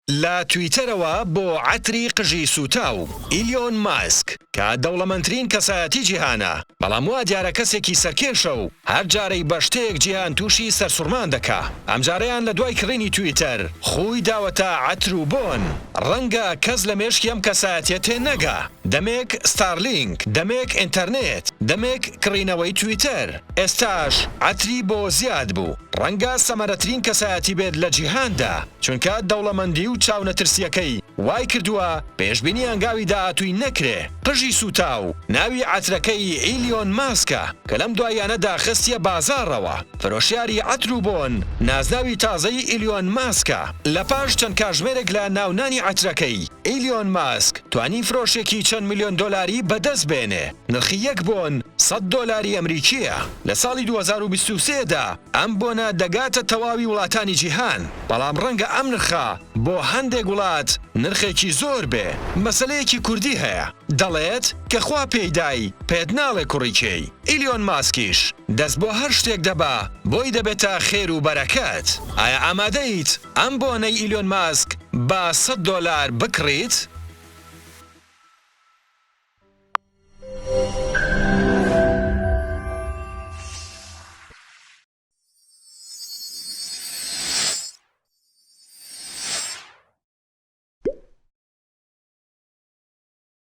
لە تویتەرەوە بۆ عەتری قژی سوتاو ئیلیۆن ماسک کە دەوڵەمەندترین کەسایەتی جیهانە بەڵام وا دیارە کەسێکی سەرکێشە و هەر جارەی بە شتێک جیهان تووشی سەرسوڕمان دەکا ئەم جارەیان لە دوای کڕینی تویتەر خۆی داوەتە عەتر و بۆن ڕەنگە کەس لە مێشکی ئەم کەسایەتیە تێ نەگا دەمێک ستارلینک دەمێک ئینتەرنێت دەمێک کڕینەوەی تویتەر ئێستاش عەتری بۆ زیاد بوو ڕەنگە سەمەرەترین کەسایەتی بێت لە جیهاندا چونکە دەوڵەمەندی و چاونەترسیەکەی وای کردووە پێشبینی ئەنگاوی داهاتووی نەکرێ قژی سوتاو ناوی عەترەکەی ئیلیۆن ماسکە کە لەم دوایانەدا خستیە بازاڕەوە فرۆشیاری عەتر و بۆن نازناوی تازەی ئیلیۆن ماسکە لە پاش چەند کاتژمێرێک لە ناونانی عەترەکەی ئیلیۆن ماسک توانی فرۆشێکی چەند ملیۆن دۆلاری بەدەست بێنێ نرخی یەک بۆن $100 ئەمریکیە لە ساڵی 2023دا ئەم بۆنە دەگاتە تەواوی وڵاتانی جیهان بەڵام ڕەنگە ئەم نرخە بۆ هەندێک وڵات نرخێکی زۆر بێ مەسەلەیەکی کوردی هەیە دەڵێت کە خوا پێیدای پێت ناڵێ کوڕیکێی ئیلیۆن ماسکیش دەست بۆ هەر شتێک دەبا بۆی دەبێتە خێر و بەرەکەت ئایا ئامادەیت ئەم بۆنەی ئیلیۆن ماسک بە $100 بکڕیت؟